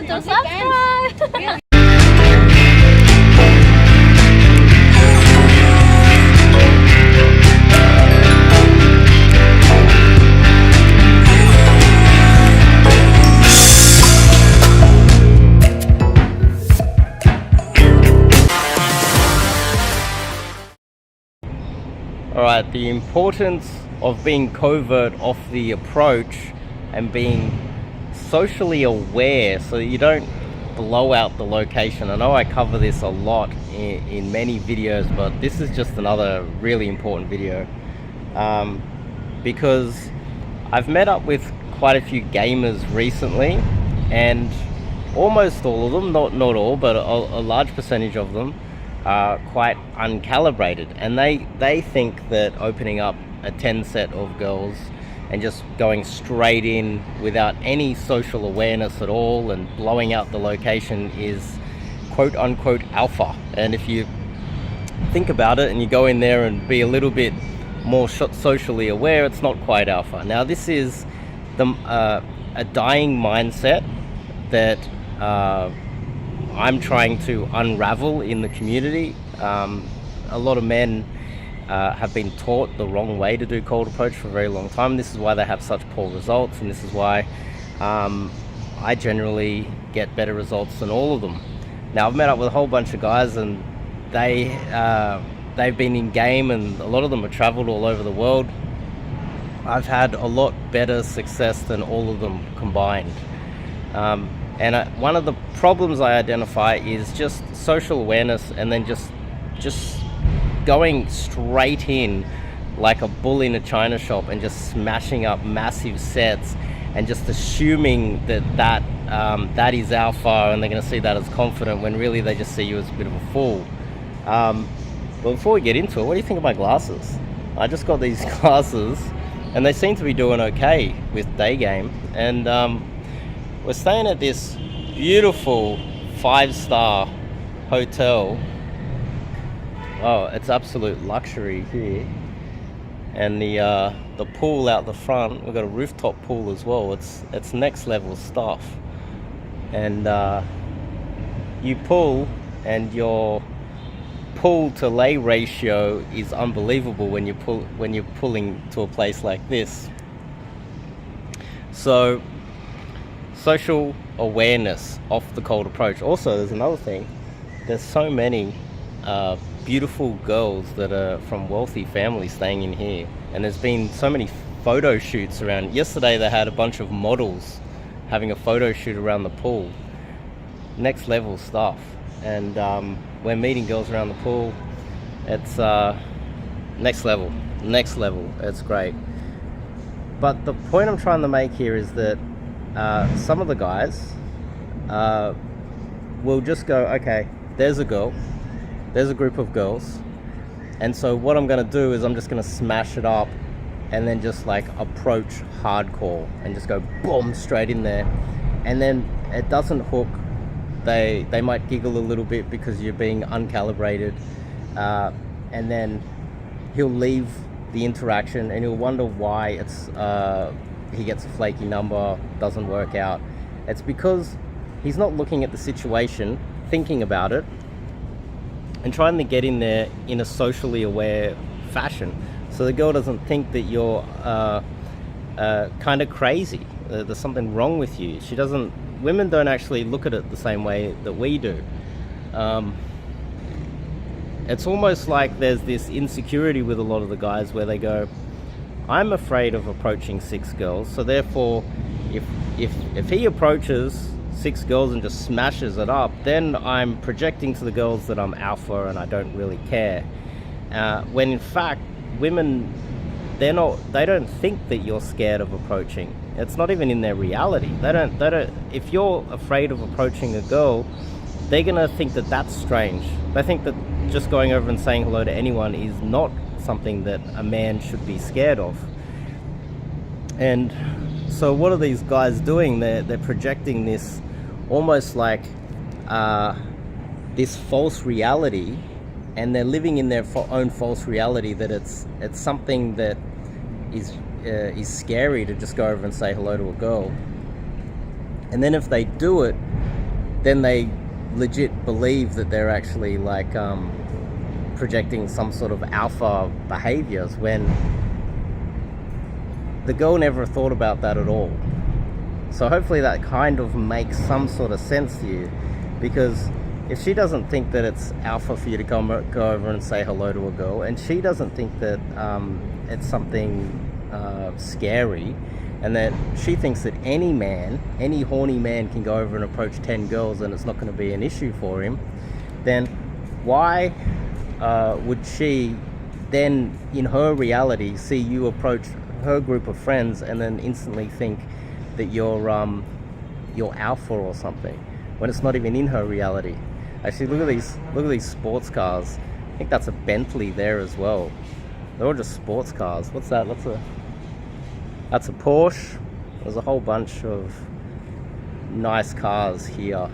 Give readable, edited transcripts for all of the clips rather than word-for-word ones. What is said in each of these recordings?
forget to subscribe. Alright, the importance of being covert off the approach and being socially aware so that you don't blow out the location. I know I cover this a lot in many videos, but this is just another really important video because I've met up with quite a few gamers recently, and almost all of them, not all, but a large percentage of them are quite uncalibrated, and they think that opening up a 10 set of girls and just going straight in without any social awareness at all and blowing out the location is quote unquote alpha. And if you think about it and you go in there and be a little bit more socially aware, it's not quite alpha. Now this is a dying mindset that I'm trying to unravel in the community. A lot of men have been taught the wrong way to do cold approach for a very long time. This is why they have such poor results, and this is why I generally get better results than all of them. Now I've met up with a whole bunch of guys, and they've been in game, and a lot of them have traveled all over the world. I've had a lot better success than all of them combined. And one of the problems I identify is just social awareness, and then just going straight in like a bull in a china shop and just smashing up massive sets and just assuming that is alpha, and they're going to see that as confident when really they just see you as a bit of a fool. But before we get into it, what do you think of my glasses? I just got these glasses and they seem to be doing okay with Daygame, and we're staying at this beautiful 5-star hotel. Oh, it's absolute luxury here. And the pool out the front, we've got a rooftop pool as well. It's next level stuff. And you pull, and your pull to lay ratio is unbelievable when you're pulling to a place like this. So social awareness of the cold approach. Also, there's another thing. There's so many beautiful girls that are from wealthy families staying in here, and there's been so many photo shoots around. Yesterday they had a bunch of models having a photo shoot around the pool. Next level stuff. And we're meeting girls around the pool. It's next level. It's great. But the point I'm trying to make here is that some of the guys will just go, okay, there's a girl, there's a group of girls, and so what I'm going to do is I'm just going to smash it up and then just like approach hardcore and just go boom straight in there, and then it doesn't hook. They might giggle a little bit because you're being uncalibrated, and then he'll leave the interaction and he'll wonder why he gets a flaky number, doesn't work out. It's because he's not looking at the situation, thinking about it, and trying to get in there in a socially aware fashion. So the girl doesn't think that you're kind of crazy, there's something wrong with you. Women don't actually look at it the same way that we do. It's almost like there's this insecurity with a lot of the guys where they go, I'm afraid of approaching 6 girls, so therefore if he approaches 6 girls and just smashes it up, then I'm projecting to the girls that I'm alpha and I don't really care. When in fact women, they don't think that you're scared of approaching. It's not even in their reality. They don't if you're afraid of approaching a girl, they're gonna think that that's strange. They think that just going over and saying hello to anyone is not something that a man should be scared of. And so what are these guys doing? They're projecting this almost like this false reality, and they're living in their own false reality that it's something that is scary to just go over and say hello to a girl. And then if they do it, then they legit believe that they're actually like projecting some sort of alpha behaviors, when the girl never thought about that at all. So hopefully that kind of makes some sort of sense to you, because if she doesn't think that it's alpha for you to go over and say hello to a girl, and she doesn't think that it's something scary, and that she thinks that any horny man can go over and approach 10 girls and it's not going to be an issue for him, then why would she then, in her reality, see you approach her group of friends and then instantly think that you're alpha or something, when it's not even in her reality? Actually, look at these sports cars. I think that's a Bentley there as well. They're all just sports cars. What's that? That's a Porsche. There's a whole bunch of nice cars here.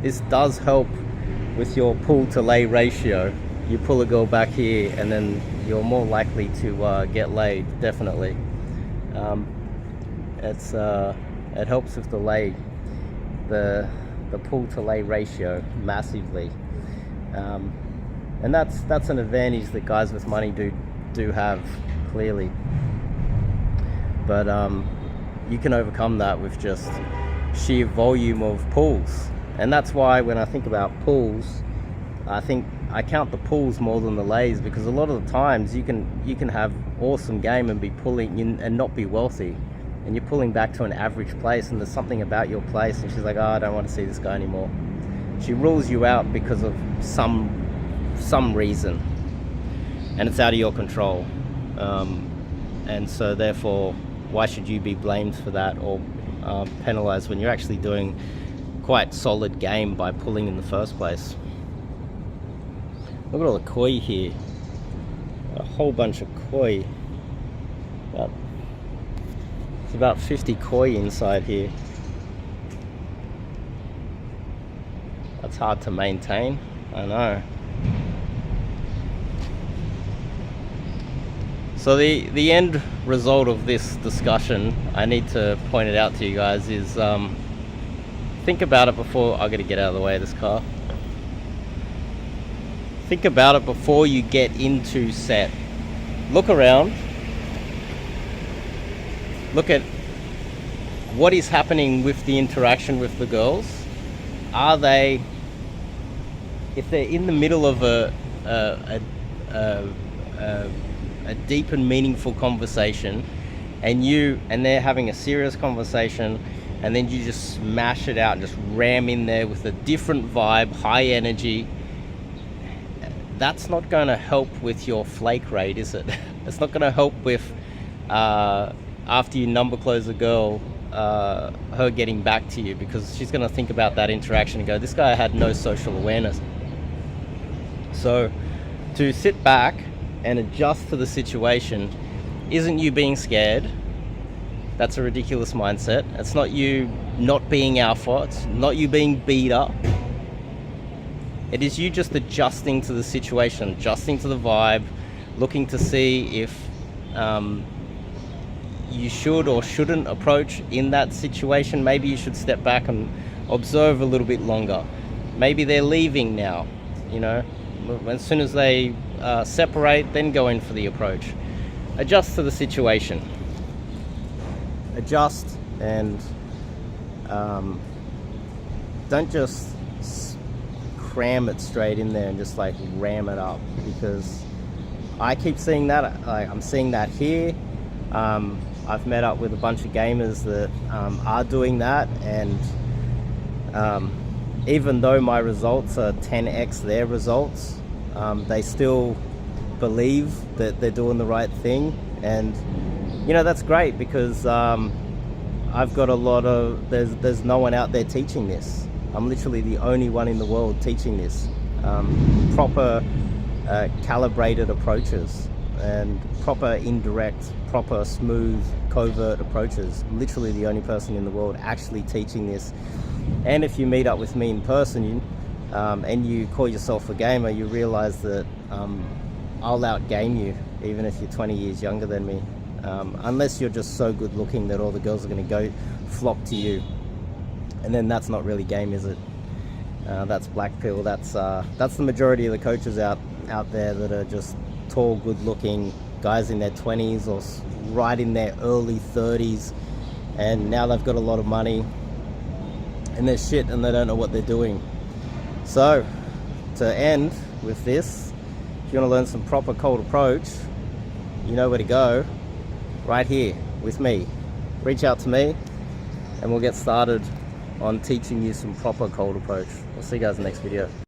This does help with your pull to lay ratio. You pull a girl back here and then you're more likely to get laid, definitely. It helps with the pull to lay ratio massively. And that's an advantage that guys with money do have, clearly. But you can overcome that with just sheer volume of pulls. And that's why when I think about pulls, I think I count the pulls more than the lays, because a lot of the times you can have awesome game and be pulling in and not be wealthy, and you're pulling back to an average place, and there's something about your place and she's like, oh, I don't want to see this guy anymore. She rules you out because of some reason, and it's out of your control. And so therefore, why should you be blamed for that or penalized when you're actually doing quite solid game by pulling in the first place? Look at all the koi here. A whole bunch of koi. It's about 50 koi inside here. That's hard to maintain, I know. So the end result of this discussion, I need to point it out to you guys, is think about it before. I gotta get out of the way of this car. Think about it before you get into set. Look around. Look at what is happening with the interaction with the girls. Are they, if they're in the middle of a deep and meaningful conversation, and they're having a serious conversation, and then you just smash it out and just ram in there with a different vibe, high energy, that's not going to help with your flake rate, is it? It's not going to help with after you number close a girl, her getting back to you, because she's going to think about that interaction and go, this guy had no social awareness. So to sit back and adjust to the situation isn't you being scared. That's a ridiculous mindset. It's not you not being alpha. It's not you being beat up. It is you just adjusting to the situation, adjusting to the vibe, looking to see if you should or shouldn't approach in that situation. Maybe you should step back and observe a little bit longer. Maybe they're leaving now, you know. As soon as they separate, then go in for the approach. Adjust to the situation. Adjust, and don't just cram it straight in there and just like ram it up, because I keep seeing that. I'm seeing that here. I've met up with a bunch of gamers that are doing that, and even though my results are 10x their results, they still believe that they're doing the right thing. And you know, that's great, because I've got a lot of, there's no one out there teaching this. I'm literally the only one in the world teaching this. Proper calibrated approaches and proper indirect, proper smooth, covert approaches. I'm literally the only person in the world actually teaching this. And if you meet up with me in person, and you call yourself a gamer, you realize that I'll outgame you, even if you're 20 years younger than me. Unless you're just so good looking that all the girls are going to go flock to you. and then that's not really game, is it? That's black pill. That's the majority of the coaches out there that are just tall, good-looking guys in their 20s or right in their early 30s, and now they've got a lot of money and they're shit and they don't know what they're doing. So to end with this, if you want to learn some proper cold approach, you know where to go. Right here with me. Reach out to me and we'll get started on teaching you some proper cold approach. I'll see you guys in the next video.